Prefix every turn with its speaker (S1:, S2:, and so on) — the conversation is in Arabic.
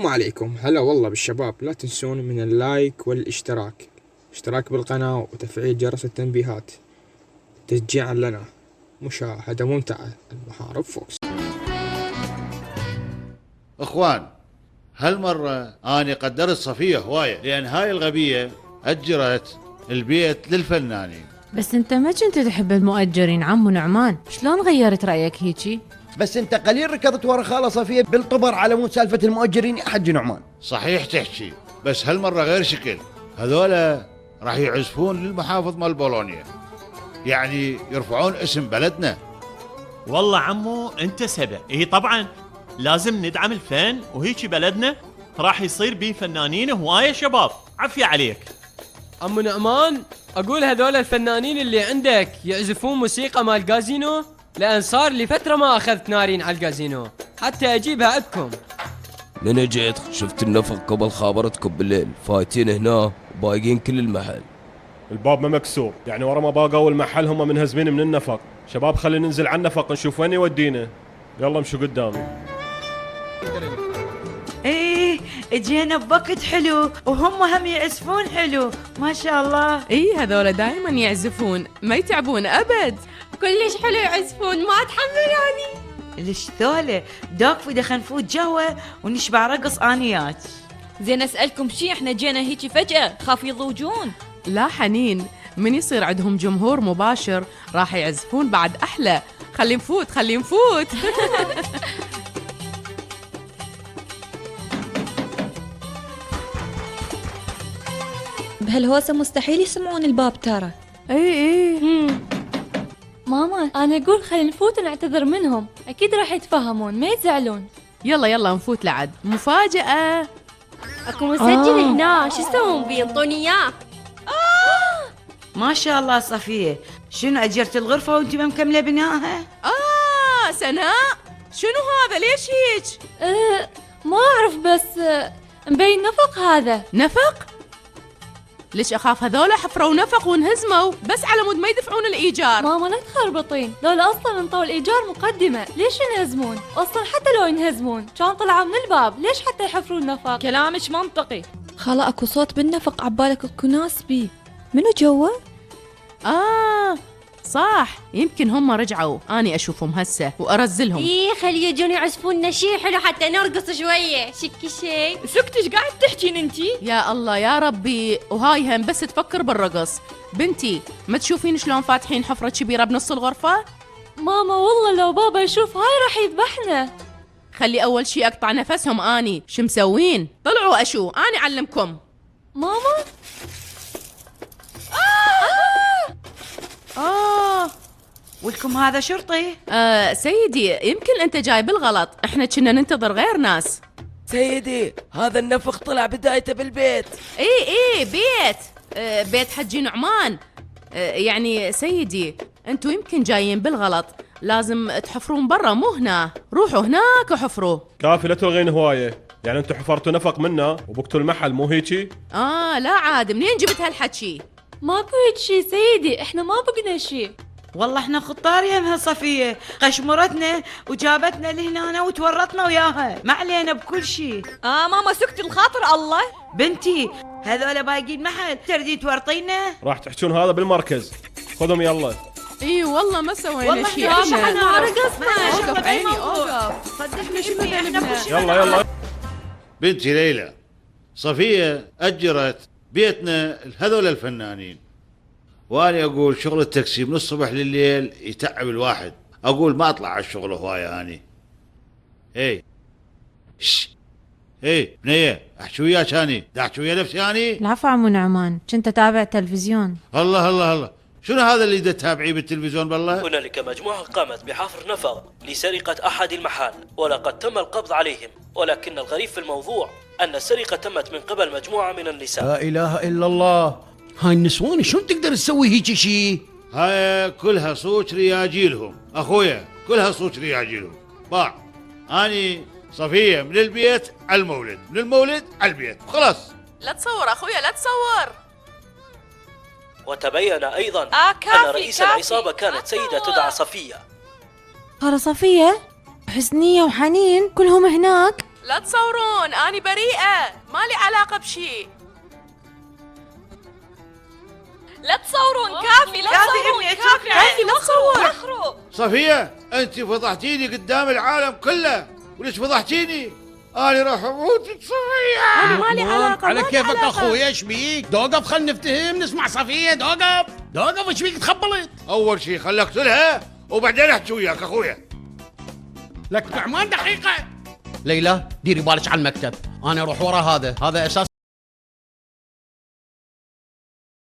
S1: السلام عليكم، هلا والله بالشباب. لا تنسون من اللايك والاشتراك، اشتراك بالقناة وتفعيل جرس التنبيهات تشجيعا لنا. مشاهدة ممتعة. المحارب فوكس.
S2: اخوان، هالمرة أنا قدرت صفية هواية، لأن هاي الغبية أجرت البيت للفنانين.
S3: بس انت ما كنت تحب المؤجرين عمو نعمان، شلون غيرت رأيك هيجي؟
S4: بس انت قليل ركضت ورا خاله صفيه بالطبر على مود سالفه المؤجرين يا حج نعمان.
S2: صحيح تحكي، بس هالمرة غير شكل. هذولا راح يعزفون للمحافظ مال بولونيا، يعني يرفعون اسم بلدنا.
S5: والله عمو انت سبع. اي طبعا لازم ندعم الفن، وهيجي بلدنا راح يصير بيه فنانين هواية شباب. عافية عليك
S6: عمو نعمان. اقول هذول الفنانين اللي عندك يعزفون موسيقى مال الكازينو، لان صار لي فتره ما اخذت نارين على الكازينو حتى اجيبها عندكم.
S7: من جيت شفت النفق قبل خابرتكم بالليل، فايتين هنا وبايقين كل المحل.
S8: الباب ما مكسور، يعني ورا ما باقوا المحل هم منهزمين من النفق. شباب خلينا ننزل على النفق نشوف وين يودينا. يلا امشوا قدامي.
S9: ايه اجينا بوقت حلو، وهم هم يعزفون حلو ما شاء الله.
S3: اي هذول دائما يعزفون ما يتعبون ابد، كلش حلو يعزفون ما اتحمل يعني.
S9: ليش ذولا دوق دخل نفوت جوا ونشبع رقص انيات.
S10: زين اسألكم شي، احنا جينا هيجي فجأة خاف يضوجون.
S3: لا حنين، من يصير عندهم جمهور مباشر راح يعزفون بعد احلى. خلي نفوت خلي نفوت.
S10: بهالهوسة مستحيل يسمعون الباب ترى.
S3: اي
S10: ماما انا اقول خلينا نفوت ونعتذر منهم، اكيد راح يتفهمون ما يزعلون.
S3: يلا يلا نفوت لعد مفاجأة.
S10: اكو مسجل هنا، شو يسوون بيه؟ انطوني اياه.
S9: ما شاء الله صفيه، شنو اجرت الغرفه وانت ما مكمله بناها؟
S3: سناء شنو هذا ليش هيك؟
S10: ما اعرف بس مبين نفق. هذا
S3: نفق؟ ليش اخاف هذولا حفروا نفق وانهزموا بس على مود ما يدفعون الايجار.
S10: ماما لا تخربطين، لولا اصلا انطوا الايجار مقدمه، ليش ينهزمون؟ اصلا حتى لو ينهزمون كان طلعوا من الباب، ليش حتى يحفرون نفق؟
S11: كلامك منطقي.
S10: خلا اكو صوت بالنفق، عبالك اكو ناس بيه. منو جوا؟
S3: صح، يمكن هم رجعوا، اني اشوفهم هسه وارزلهم.
S10: خلي يجون يعزفون لنا شي حلو حتى نرقص شويه. شكي شي.
S11: سكتش قاعد تحكين انتي؟
S3: يا الله يا ربي، وهاي هم بس تفكر بالرقص. بنتي ما تشوفين شلون فاتحين حفرة كبيرة بنص الغرفة؟
S10: ماما والله لو بابا يشوف هاي راح يذبحنا.
S3: خلي اول شي اقطع نفسهم. اني شو مسوين؟ طلعوا اشو اني اعلمكم.
S10: ماما
S9: ولكم هذا شرطي؟
S3: سيدي يمكن انت جاي بالغلط، احنا كنا ننتظر غير ناس.
S7: سيدي هذا النفق طلع بدايته بالبيت.
S3: اي بيت بيت حجي نعمان. يعني سيدي انتوا يمكن جايين بالغلط، لازم تحفرون برا مو هنا. روحوا هناك وحفروا.
S8: كافي لا تلغين هوايه، يعني انتم حفرتوا نفق منا وبقتوا المحل مو هيجي؟
S3: لا عاد منين جبت هالحكي؟
S10: ماكو هيك شي سيدي، احنا ما بقنا شي.
S9: والله احنا خطار يمها صفيه، قشمرتنا وجابتنا لهنا وتورطنا وياها، ما علينا بكل شيء.
S11: ماما سكتي الخاطر الله.
S9: بنتي هذول باقي المحل تردي تورطينا؟
S8: راح تحجون هذا بالمركز، خذهم يلا.
S3: اي والله ما سوينا
S9: والله
S3: شيء.
S9: احنا
S3: رقصنا.
S9: اوقف
S3: عيني اوقف.
S9: صدقني شنو
S8: يلا
S2: بنتي ليلى، صفية أجرت بيتنا هذول الفنانين، وأنا أقول شغل التاكسي من الصبح لليل يتعب الواحد. أقول ما أطلع على الشغل هواية أني. بنية أحكي وياك أني، دا أحكي ويا نفسي أني.
S3: العفو عمو نعمان، كنت أتابع تلفزيون.
S2: الله شنو هذا اللي دا تتابعيه بالتلفزيون بالله؟
S12: هنالك مجموعة قامت بحفر نفق لسرقة أحد المحال، ولقد تم القبض عليهم، ولكن الغريب في الموضوع أن السرقة تمت من قبل مجموعة من النساء.
S4: لا اله الا الله، هاي النسوان شلون تقدر تسوي هيك شيء؟
S2: هاي كلها صوت رياجيلهم اخويا، كلها صوت رياجيلهم. باع اني صفية من البيت على المولد، من المولد على البيت، خلاص.
S3: لا تصور اخويا لا تصور.
S12: وتبين أيضا
S11: كافي
S12: أن رئيس
S11: كافي.
S12: العصابة كانت سيدة تدعى صفية.
S3: ترى صفية وحسنية وحنين كلهم هناك. لا تصورون، أنا بريئة، مالي علاقة بشي.
S11: لا تصورون، كافي لا تصورون، كافي لا تصورون.
S2: صفية انت فضحتيني قدام العالم كله، وليش فضحتيني؟ انا راح اموت صفية.
S3: أنا مالي علاقة.
S13: على كيفك اخويا، ايش بيك؟ دوقف خلنا نفتهم نسمع صفية. دوقف ايش بيك تخبلت؟
S2: اول شيء خل اقتلها وبعدين احكي وياك اخويا.
S13: لك نعمان دقيقة. ليلى ديري بالك على المكتب، انا اروح ورا هذا اساس